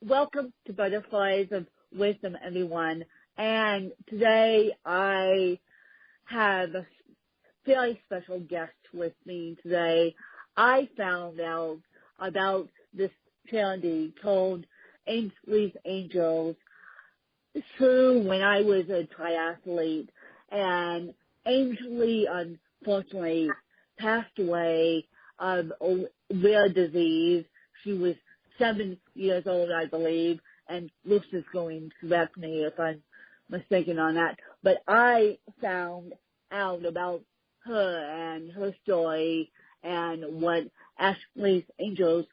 welcome to Butterflies of Wisdom, everyone. And today I have a very special guest with me today. I found out about this charity called Ainsley's Angels through when I was a triathlete. And Ainsley, unfortunately, passed away of a rare disease. She was 7 years old, I believe, and Rooster's going to correct me if I'm mistaken on that. But I found out about her and her story and what Ashley's Angels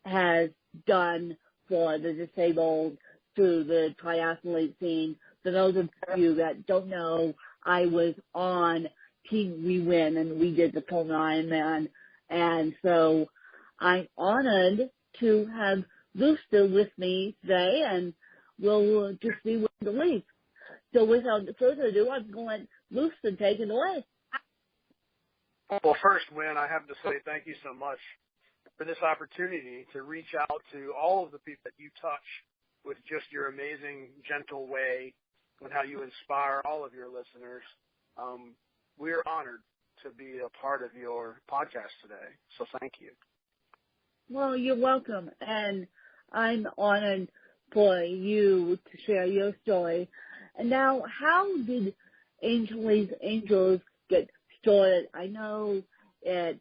has done for the disabled through the triathlete scene. For those of you that don't know, I was on Team We Win, and we did the Kona Ironman. And so I'm honored to have Rooster with me today, and we'll just see where it leads. So without further ado, I'm going to let Rooster take it away. Well, first, Wynn, I have to say thank you so much for this opportunity to reach out to all of the people that you touch with just your amazing, gentle way and how you inspire all of your listeners. We're honored to be a part of your podcast today, so thank you. Well, you're welcome, and I'm honored for you to share your story. And now, how did Ainsley's Angels get started? I know it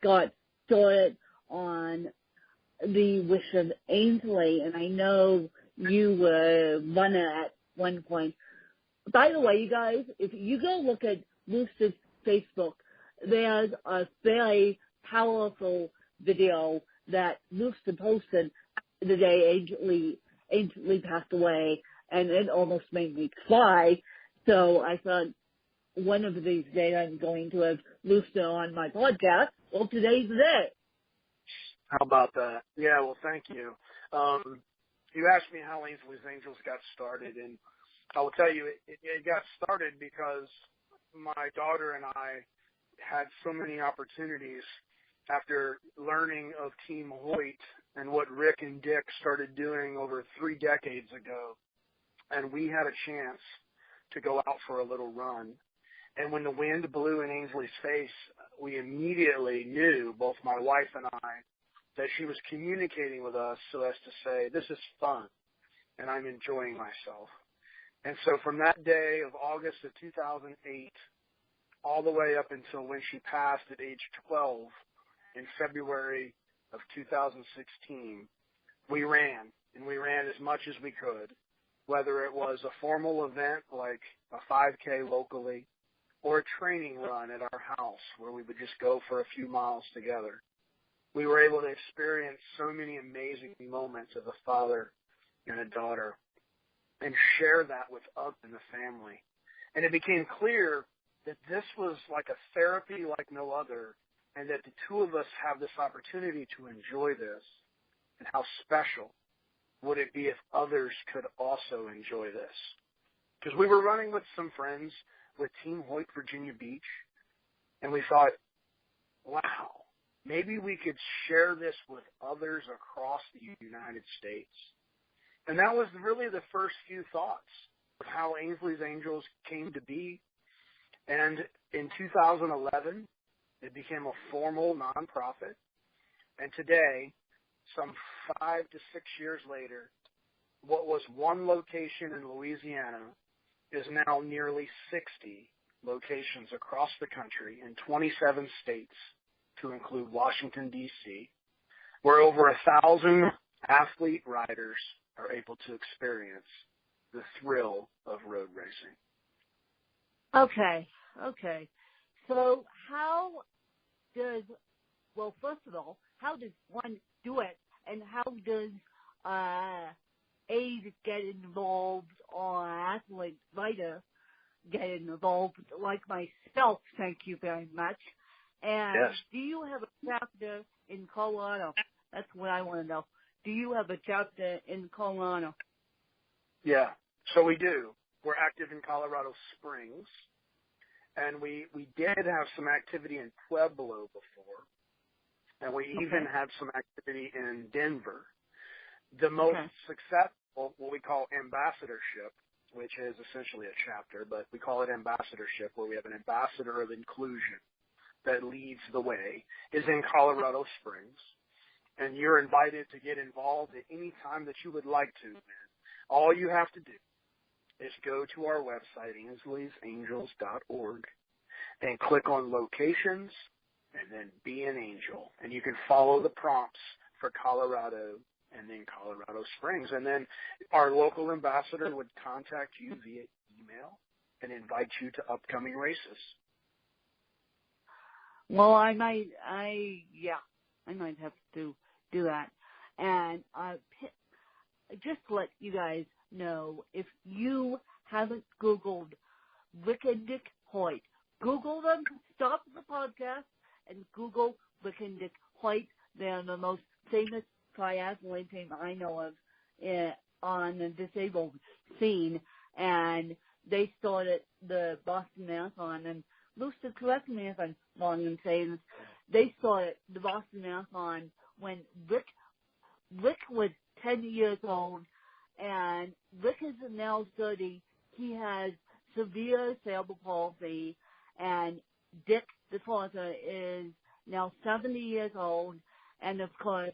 got started on the wish of Ainsley, and I know you were runner at one point. By the way, you guys, if you go look at Rooster's Facebook, there's a very powerful video that Rooster posted the day Ainsley passed away, and it almost made me cry. So I thought one of these days I'm going to have Rooster on my podcast. Well, today's the day. How about that? Yeah, well, thank you. You asked me how Ainsley's Angels got started, and I will tell you it got started because my daughter and I had so many opportunities after learning of Team Hoyt and what Rick and Dick started doing over 3 decades ago. And we had a chance to go out for a little run. And when the wind blew in Ainsley's face, we immediately knew, both my wife and I, that she was communicating with us so as to say, this is fun, and I'm enjoying myself. And so from that day of August of 2008, all the way up until when she passed at age 12 in February of 2016, we ran, and we ran as much as we could, whether it was a formal event like a 5K locally or a training run at our house where we would just go for a few miles together. We were able to experience so many amazing moments of a father and a daughter and share that with us in the family. And it became clear that this was like a therapy like no other, and that the two of us have this opportunity to enjoy this. And how special would it be if others could also enjoy this? Because we were running with some friends with Team Hoyt Virginia Beach, and we thought, wow, maybe we could share this with others across the United States. And that was really the first few thoughts of how Ainsley's Angels came to be. And in 2011, it became a formal nonprofit. And today, some 5 to 6 years later, what was one location in Louisiana is now nearly 60 locations across the country in 27 states, to include Washington, D.C., where over 1,000 athlete riders are able to experience the thrill of road racing. Okay. So first of all, how does one do it, and how does aid get involved, or athlete rider get involved, like myself? Thank you very much. And yes. Do you have a chapter in Colorado? That's what I want to know. Do you have a chapter in Colorado? Yeah, so we do. We're active in Colorado Springs, and we did have some activity in Pueblo before, and we even had some activity in Denver. The most successful, what we call ambassadorship, which is essentially a chapter, but we call it ambassadorship, where we have an ambassador of inclusion that leads the way, is in Colorado Springs. And you're invited to get involved at any time that you would like to. All you have to do is go to our website, Ainsley'sAngels.org, and click on locations, and then be an angel. And you can follow the prompts for Colorado and then Colorado Springs. And then our local ambassador would contact you via email and invite you to upcoming races. Well, I might have to do that. And just to let you guys know, if you haven't Googled Rick and Dick Hoyt, Google them, stop the podcast, and Google Rick and Dick Hoyt. They're the most famous triathlete team I know of on the disabled scene. And they started the Boston Marathon. And Rooster, correct me if I'm wrong in saying this, they started the Boston Marathon when Rick was 10 years old, and Rick is now 30. He has severe cerebral palsy, and Dick, the father, is now 70 years old. And of course,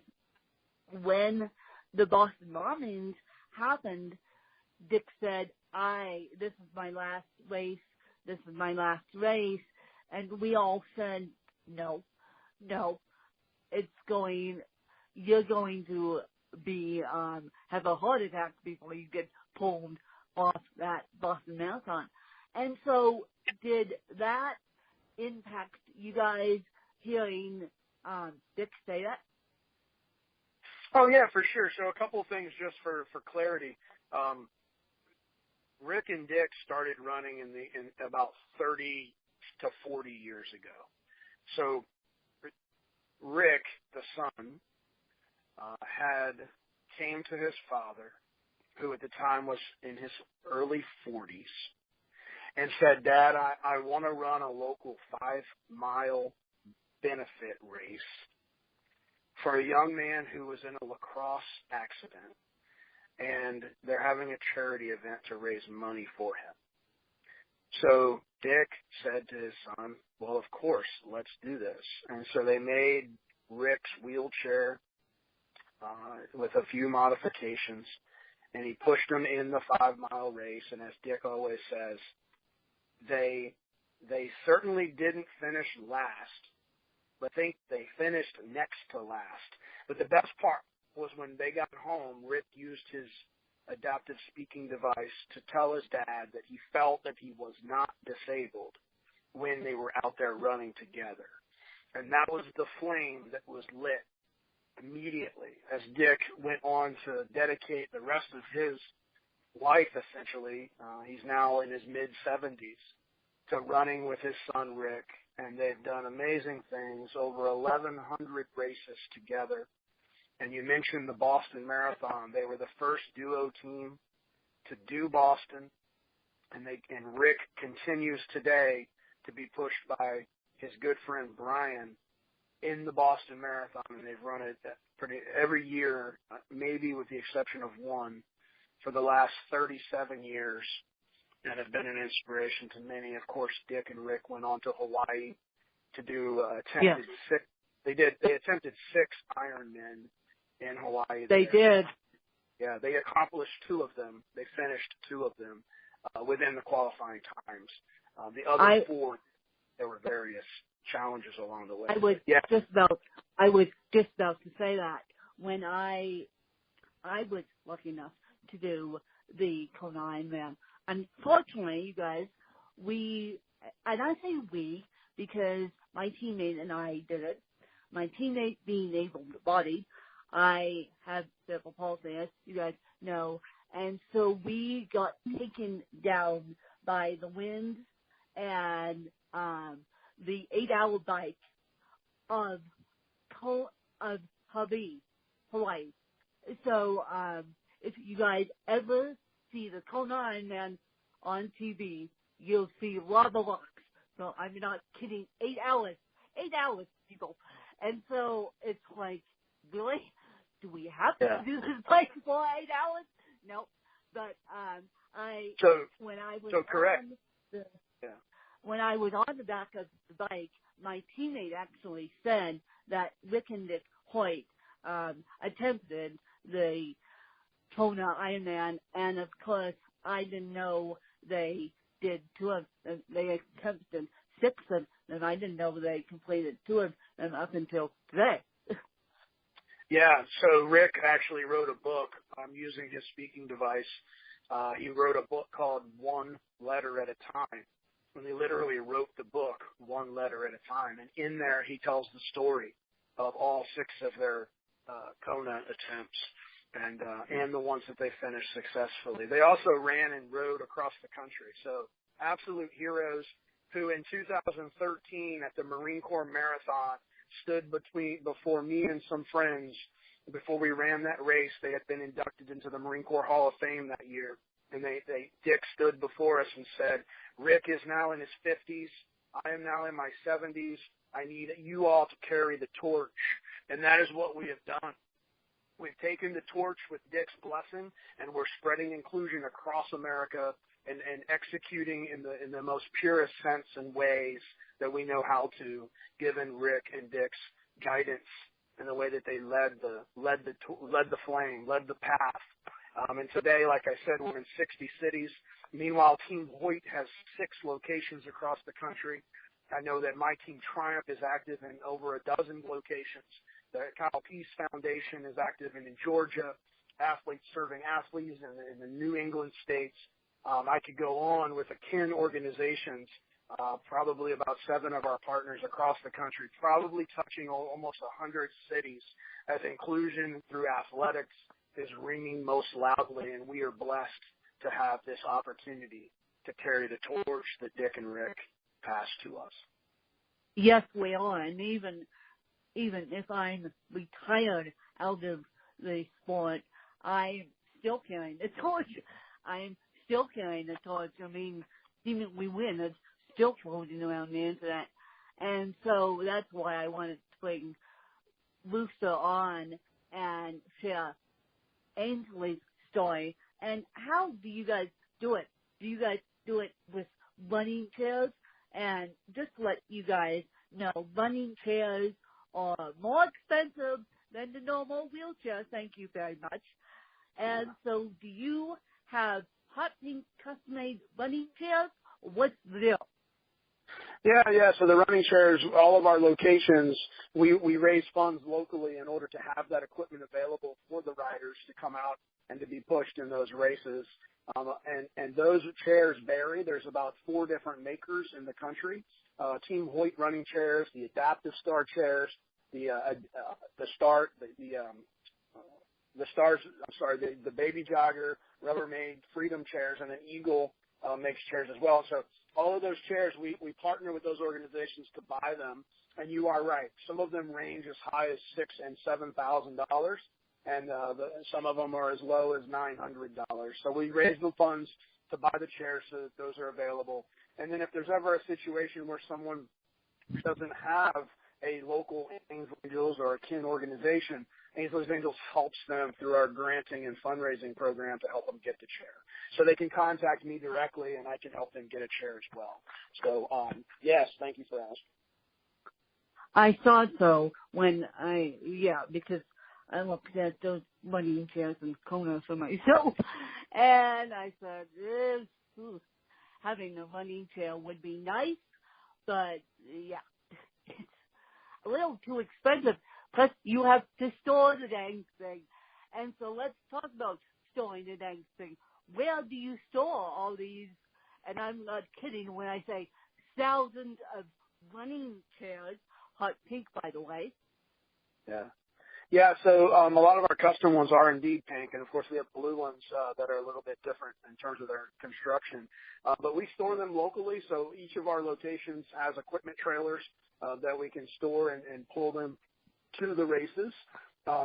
when the Boston bombings happened, Dick said, this is my last race. This is my last race. And we all said, no, you're going to be, have a heart attack before you get pulled off that Boston Marathon. And so did that impact you guys hearing, Dick say that? Oh yeah, for sure. So a couple of things just for clarity. Rick and Dick started running in about 30 to 40 years ago. So Rick, the son, came to his father, who at the time was in his early 40s, and said, "Dad, I want to run a local 5-mile benefit race for a young man who was in a lacrosse accident, and they're having a charity event to raise money for him." So Dick said to his son, "Well, of course, let's do this." And so they made Rick's wheelchair with a few modifications, and he pushed him in the 5-mile race. And as Dick always says, they certainly didn't finish last, but I think they finished next to last. But the best part was when they got home, Rick used his adaptive speaking device to tell his dad that he felt that he was not disabled when they were out there running together. And that was the flame that was lit immediately as Dick went on to dedicate the rest of his life, essentially. He's now in his mid-70s, to running with his son Rick. And they've done amazing things, over 1,100 races together. And you mentioned the Boston Marathon. They were the first duo team to do Boston. And Rick continues today to be pushed by his good friend Brian in the Boston Marathon. And they've run it every year, maybe with the exception of one, for the last 37 years, and have been an inspiration to many. Of course, Dick and Rick went on to Hawaii to do six. They attempted 6 Ironmen in Hawaii. They did. Yeah, they accomplished 2 of them. They finished 2 of them within the qualifying times. The other 4, there were various challenges along the way. I was just about to say that when I was lucky enough to do the Kona Ironman. Unfortunately, you guys, and I say we because my teammate and I did it. My teammate being able-bodied, I have cerebral palsy, as you guys know, and so we got taken down by the wind and the 8-hour bike of Hawaii. So if you guys ever see the Kona Ironman on TV, you'll see lava rocks. So I'm not kidding. 8 hours, people. And so it's like, really? do we have Yeah. to do this bike for 8 hours? Nope. But when I was correct. when I was on the back of the bike, my teammate actually said that Rick and Dick Hoyt attempted the Kona Ironman, and of course I didn't know they did two of them. They attempted 6 of them. I didn't know they completed 2 of them up until today. Yeah, so Rick actually wrote a book using his speaking device. He wrote a book called One Letter at a Time. And he literally wrote the book one letter at a time. And in there, he tells the story of all 6 of their Kona attempts and the ones that they finished successfully. They also ran and rode across the country. So absolute heroes who in 2013 at the Marine Corps Marathon stood before me and some friends. Before we ran that race, they had been inducted into the Marine Corps Hall of Fame that year. And Dick stood before us and said, Rick is now in his 50s. I am now in my 70s. I need you all to carry the torch. And that is what we have done. We've taken the torch with Dick's blessing, and we're spreading inclusion across America and executing in the most purest sense and ways that we know how to, given Rick and Dick's guidance and the way that they led the flame, led the path. And today, like I said, we're in 60 cities. Meanwhile, Team Hoyt has 6 locations across the country. I know that my team Triumph is active in over a dozen locations. The Kyle Peace Foundation is active in Georgia, athletes serving athletes in the New England states. I could go on with akin organizations, probably about 7 of our partners across the country, probably touching almost 100 cities as inclusion through athletics is ringing most loudly, and we are blessed to have this opportunity to carry the torch that Dick and Rick passed to us. Yes, we are, and even if I'm retired out of the sport, I'm still carrying the torch. I'm still carrying the torch. I mean, even if we win, it's still floating around the internet. And so that's why I wanted to bring Rooster on and share Ainsley's story. And how do you guys do it? Do you guys do it with running chairs? And just to let you guys know, running chairs are more expensive than the normal wheelchair. Thank you very much. And so do you have hot pink custom-made running chairs? What's the deal? Yeah. So the running chairs, all of our locations, we raise funds locally in order to have that equipment available for the riders to come out and to be pushed in those races. And those chairs vary. There's about 4 different makers in the country. Team Hoyt running chairs, the Adaptive Star chairs, the Baby Jogger, Rubbermaid, Freedom chairs, and then Eagle makes chairs as well. So all of those chairs, we partner with those organizations to buy them. And you are right. Some of them range as high as $6,000 and $7,000. And some of them are as low as $900. So we raise the funds to buy the chairs so that those are available. And then if there's ever a situation where someone doesn't have a local Ainsley Angels or a kin organization, Ainsley Angels helps them through our granting and fundraising program to help them get the chair. So they can contact me directly, and I can help them get a chair as well. So, yes, thank you for asking. I thought so because I looked at those running chairs and Kona for myself, and I said, having a running chair would be nice, but yeah, it's a little too expensive. Plus, you have to store the dang thing. And so let's talk about storing the dang thing. Where do you store all these? And I'm not kidding when I say thousands of running chairs, hot pink, by the way. Yeah, so a lot of our custom ones are indeed pink, and of course we have blue ones that are a little bit different in terms of their construction. But we store them locally, so each of our locations has equipment trailers that we can store and pull them to the races.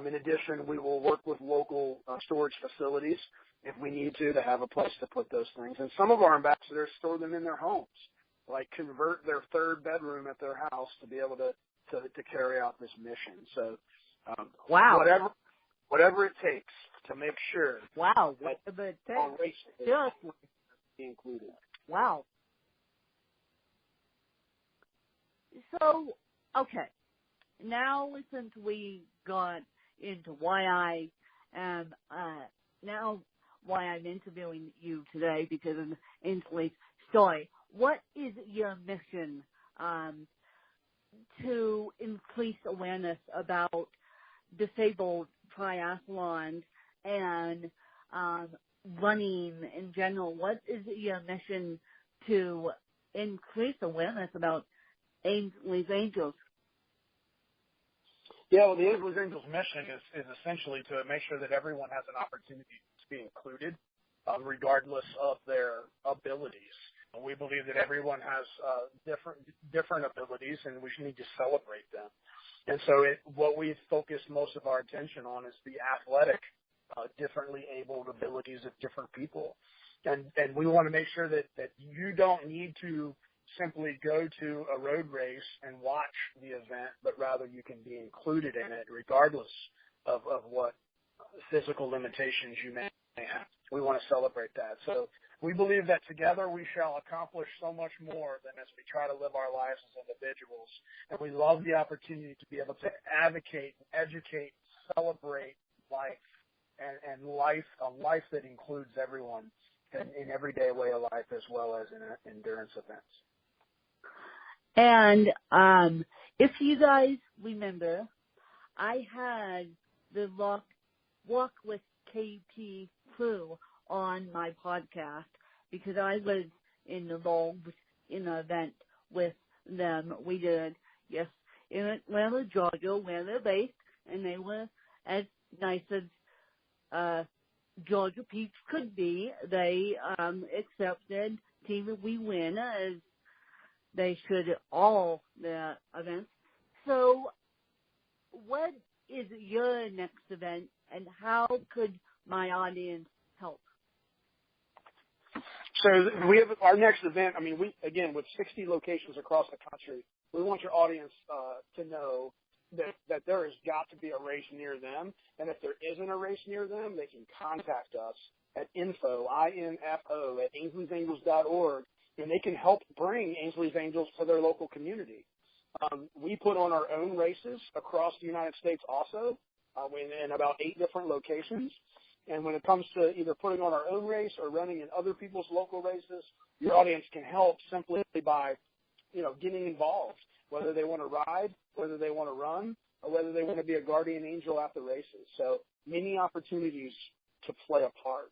In addition, we will work with local storage facilities if we need to have a place to put those things. And some of our ambassadors store them in their homes, like convert their 3rd bedroom at their house to be able to carry out this mission. So wow. whatever it takes to make sure Wow. that Whatever it on takes. race day Seriously. be included. Wow. So, okay. Now, since we got into why I am, why I'm interviewing you today because of Ainsley's story, what is your mission to increase awareness about disabled triathlons and running in general? What is your mission to increase awareness about Ainsley's Angels? Yeah, well, the Ainsley's Angels mission is essentially to make sure that everyone has an opportunity to be included, regardless of their abilities. We believe that everyone has different abilities, and we need to celebrate them. And so what we've focused most of our attention on is the athletic, differently abled abilities of different people. And we want to make sure that you don't need to simply go to a road race and watch the event, but rather you can be included in it regardless of what physical limitations you may have. We want to celebrate that. So we believe that together we shall accomplish so much more than as we try to live our lives as individuals. And we love the opportunity to be able to advocate, educate, celebrate life and a life that includes everyone in everyday way of life as well as in endurance events. And if you guys remember, I had the Walk with KP crew on my podcast because I was involved in an event with them. We did, yes, in Atlanta, Georgia, where they're based, and they were as nice as Georgia Peach could be. They accepted Team We Win as they should all the events. So what is your next event, and how could my audience help? So we have our next event. I mean, with 60 locations across the country, we want your audience to know that there has got to be a race near them. And if there isn't a race near them, they can contact us at info, I-N-F-O, at Ainsley'sAngels.org, and they can help bring Ainsley's Angels to their local community. We put on our own races across the United States also, in about 8 different locations. And when it comes to either putting on our own race or running in other people's local races, your audience can help simply by, getting involved, whether they want to ride, whether they want to run, or whether they want to be a guardian angel at the races. So many opportunities to play a part.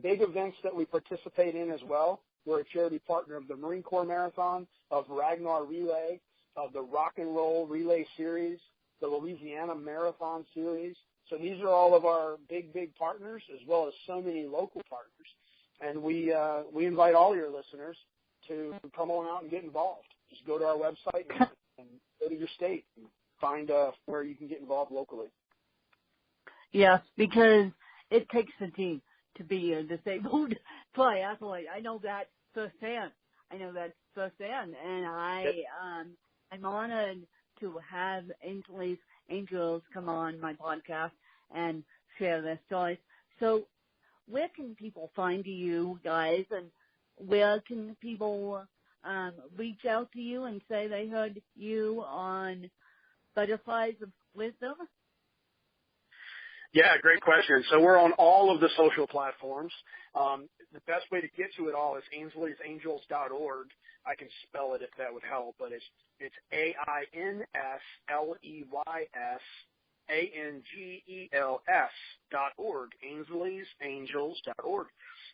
Big events that we participate in as well. We're a charity partner of the Marine Corps Marathon, of Ragnar Relay, of the Rock and Roll Relay Series, the Louisiana Marathon Series. So these are all of our big partners, as well as so many local partners. And we invite all your listeners to come on out and get involved. Just go to our website and go to your state and find where you can get involved locally. Yes, because it takes a team to be a disabled triathlete. I know that firsthand. And I'm honored to have Ainsley's Angels come on my podcast and share their stories. So where can people find you guys, and where can people reach out to you and say they heard you on Butterflies of Wisdom? Yeah, great question. So we're on all of the social platforms. The best way to get to it all is Ainsley'sAngels.org. I can spell it if that would help, but it's AINSLEYSANGELS.org, Ainsley'sAngels.org.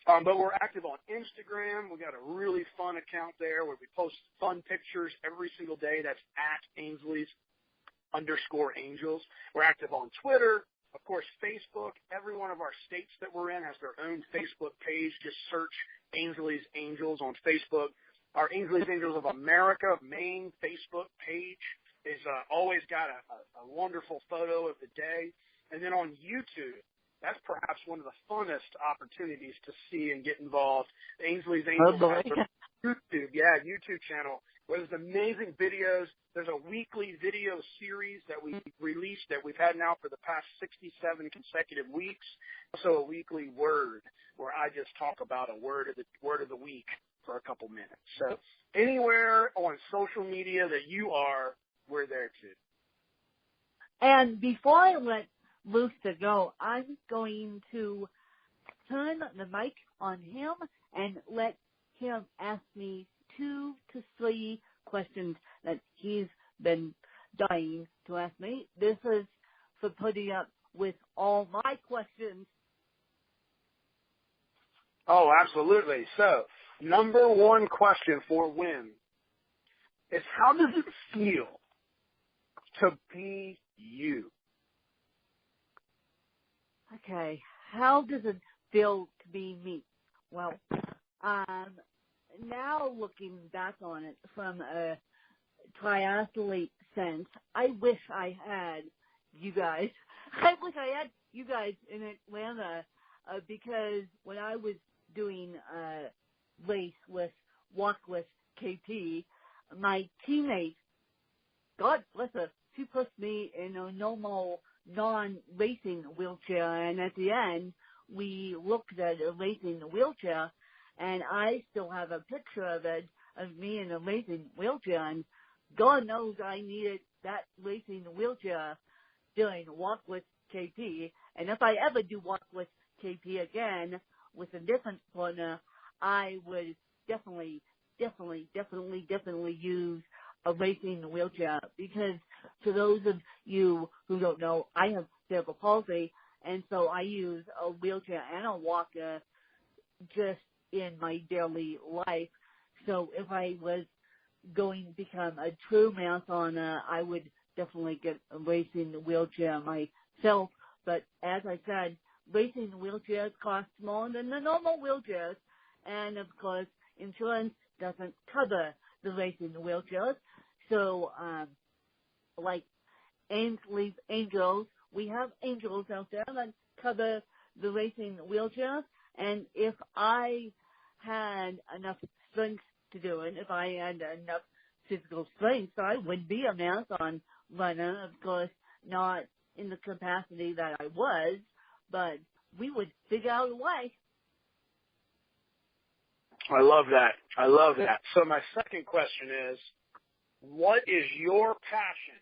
But we're active on Instagram. We got a really fun account there where we post fun pictures every single day. That's at Ainsley's_Angels. We're active on Twitter. Of course, Facebook. Every one of our states that we're in has their own Facebook page. Just search Ainsley's Angels on Facebook. Our Ainsley's Angels of America main Facebook page is always got a wonderful photo of the day. And then on YouTube, that's perhaps one of the funnest opportunities to see and get involved. Ainsley's Angels has their YouTube channel, where there's amazing videos. There's a weekly video series that we released that we've had now for the past 67 consecutive weeks. Also a weekly word where I just talk about a word of the week for a couple minutes. So anywhere on social media that you are, we're there too. And before I let Rooster go, I'm going to turn the mic on him and let him ask me 2 to 3 questions that he's been dying to ask me. This is for putting up with all my questions. Oh, absolutely. So, number 1 question for Win is, how does it feel to be you? Okay, how does it feel to be me? Well, now looking back on it from a triathlete sense, I wish I had you guys. I wish I had you guys in Atlanta because when I was doing a race walk with KP, my teammate, God bless her, she pushed me in a normal non-racing wheelchair, and at the end, we looked at a racing wheelchair, and I still have a picture of it, of me in a racing wheelchair, and God knows I needed that racing wheelchair during Walk with KP, and if I ever do Walk with KP again with a different partner, I would definitely use a racing wheelchair, because for those of you who don't know, I have cerebral palsy, and so I use a wheelchair and a walker just in my daily life. So if I was going to become a true marathoner, I would definitely get a racing wheelchair myself. But as I said, racing wheelchairs cost more than the normal wheelchairs, and of course, insurance doesn't cover the racing wheelchairs. So, like Ainsley's Angels, we have angels out there that cover the racing wheelchairs, and if I had enough strength to do it, if I had enough physical strength, I would be a marathon runner, of course, not in the capacity that I was, but we would figure out a way. I love that. So my second question is, what is your passion,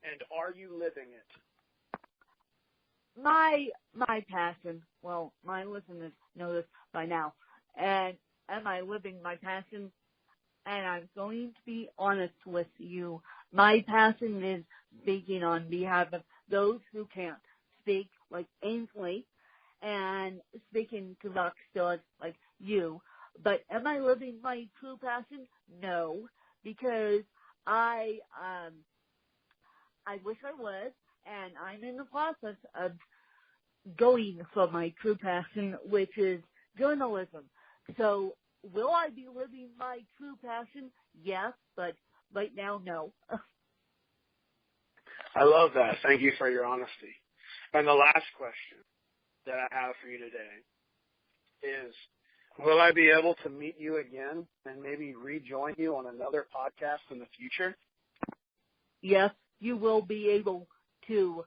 and are you living it? My passion, well, my listeners know this by now, and am I living my passion? And I'm going to be honest with you. My passion is speaking on behalf of those who can't speak, like Ainsley, and speaking to rock stars like you. But am I living my true passion? No, because I wish I was, and I'm in the process of going for my true passion, which is journalism. So will I be living my true passion? Yes, but right now, no. I love that. Thank you for your honesty. And the last question that I have for you today is, will I be able to meet you again and maybe rejoin you on another podcast in the future? Yes, you will be able to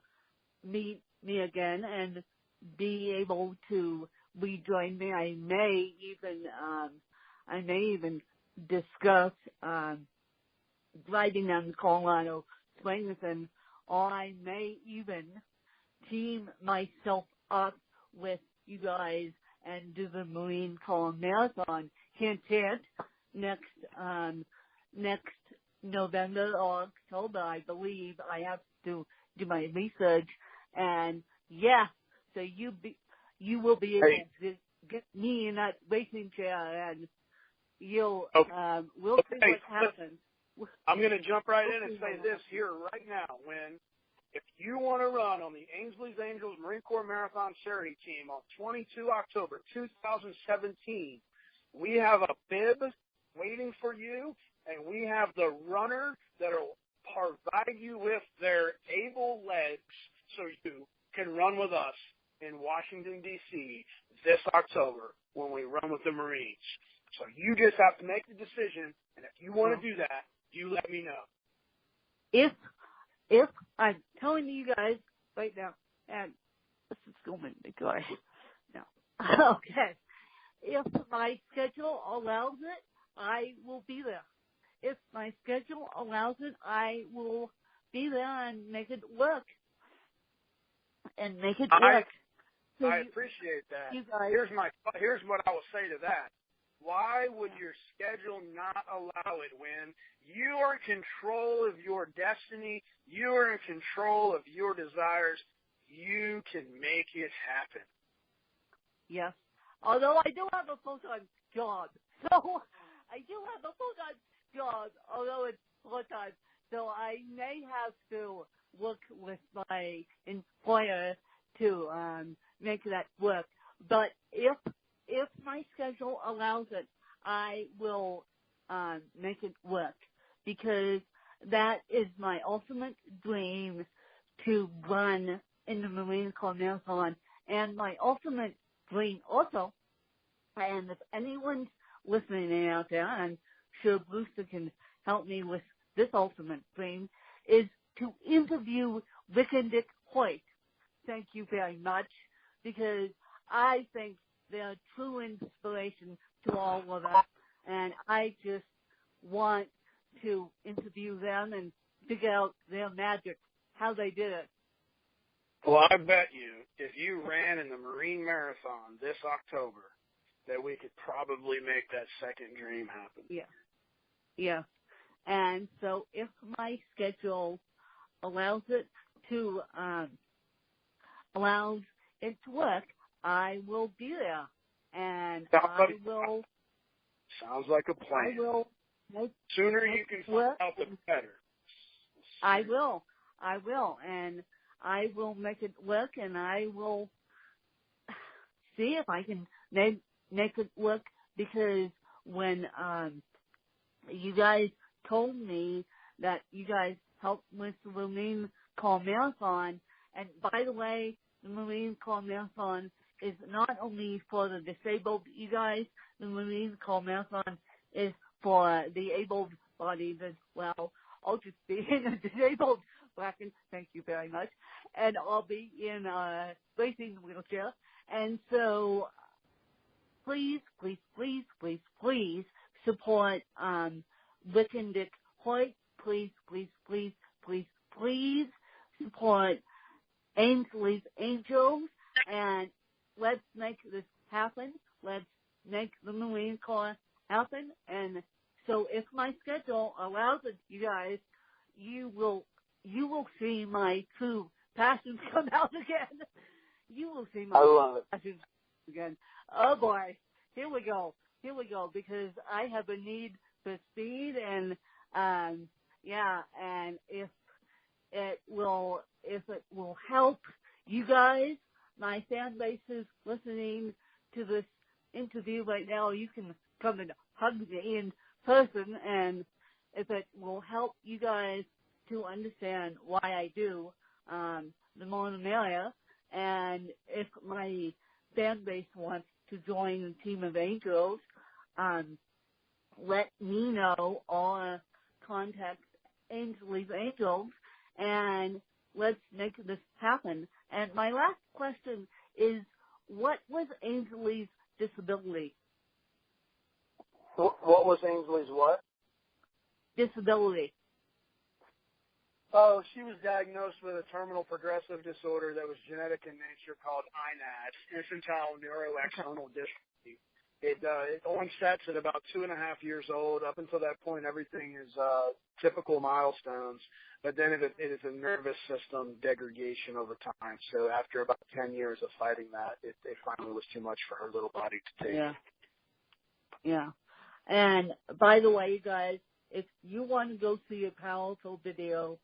meet me again and be able to rejoin me. I may even discuss driving down the Colorado Springs, and or I may even team myself up with you guys and do the Marine Corps Marathon. Hint, hint, next November or October, I believe. I have to do my research, and yeah, so you will be able to get me in that racing chair, and we'll see what happens. I'm going to jump right in and say this here right now. If you want to run on the Ainsley's Angels Marine Corps Marathon Charity Team on 22 October 2017, we have a bib waiting for you, and we have the runner that will provide you with their able legs so you can run with us in Washington, D.C. this October when we run with the Marines. So you just have to make the decision, and if you want to do that, you let me know. If I'm telling you guys right now, and this is going to go ahead. No. Okay. If my schedule allows it, I will be there. If my schedule allows it, I will be there and make it work. And make it work. I appreciate that. You guys, here's what I will say to that. Why would your schedule not allow it when you are in control of your destiny, you are in control of your desires, you can make it happen? Yes. Although I do have a full-time job. So I do have a full-time job, although it's part-time. So I may have to work with my employer to make that work. But if my schedule allows it, I will make it work, because that is my ultimate dream, to run in the Marine Corps Marathon. And my ultimate dream also, and if anyone's listening out there, I'm sure Rooster can help me with this ultimate dream, is to interview Rick and Dick Hoyt. Thank you very much, because I think they're true inspiration to all of us, and I just want to interview them and figure out their magic, how they did it. Well, I bet you if you ran in the Marine Marathon this October, that we could probably make that second dream happen. Yeah. And so if my schedule allows it to work, I will be there, and Sounds like a plan. I will. Sooner you can find out, the better. I will, and I will make it work, and I will see if I can make it work, because when you guys told me that you guys helped with the Marine Corps Marathon, and by the way, the Marine Corps Marathon is not only for the disabled, you guys, the Marine Corps Marathon is for the able-bodied as well. I'll just be in a disabled bracket, thank you very much, and I'll be in a racing wheelchair. And so please support Rick and Dick Hoyt. Please support Ainsley's Angels, and let's make this happen. Let's make the Marine Corps happen. And so if my schedule allows it, you guys, you will see my true passions come out again. You will see my passions again. Oh boy, here we go, because I have a need for speed, and and if it will help you guys, my fan bases listening to this interview right now, you can come and hug me in person, and if it will help you guys to understand why I do, the more the merrier. And if my fan base wants to join the team of angels, let me know, or contact Ainsley's Angels, and let's make this happen. And my last question is, what was Ainsley's disability? What was Ainsley's what? Disability. Oh, she was diagnosed with a terminal progressive disorder that was genetic in nature called INAD, infantile neuroaxonal dystrophy. It onsets at about 2.5 years old. Up until that point, everything is typical milestones, but then it is a nervous system degradation over time. So after about 10 years of fighting that, it finally was too much for her little body to take. Yeah. And by the way, you guys, if you want to go see a powerful video,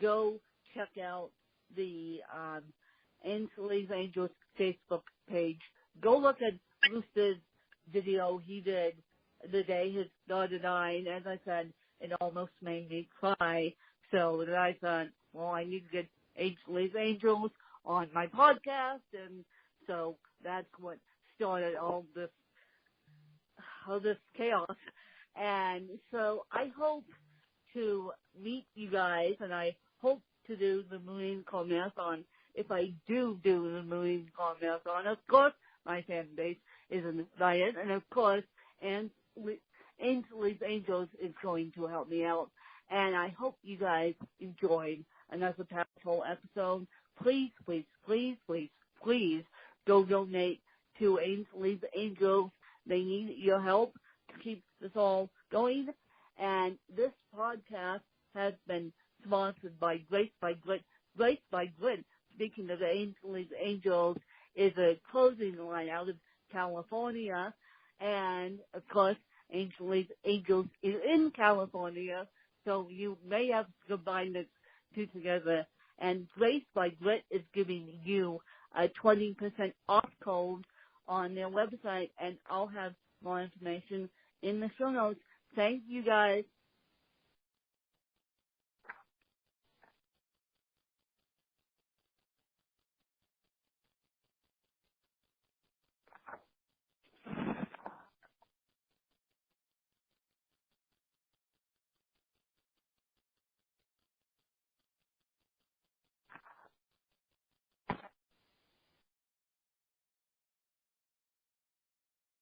go check out the Ainsley's Angels Facebook page. Go look at Rooster's video he did the day his daughter died. As I said, it almost made me cry. So that I thought, well, I need to get Ainsley's Angels on my podcast. And so that's what started all this of this chaos. And so I hope to meet you guys, and I hope to do the Marine Corps Marathon. If I do the Marine Corps Marathon, of course, my fan base is invited, and of course, Ainsley's Angels is going to help me out. And I hope you guys enjoyed another powerful episode. Please, please, please, please, please go donate to Ainsley's Angels. They need your help to keep this all going. And this podcast has been sponsored by Grace by Grit. Grace by Grit, speaking of Ainsley's Angels, is a clothing line out of California. And, of course, Ainsley's Angels is in California, so you may have to combine the two together. And Grace by Grit is giving you a 20% off code on their website, and I'll have more information in the show notes. Thank you guys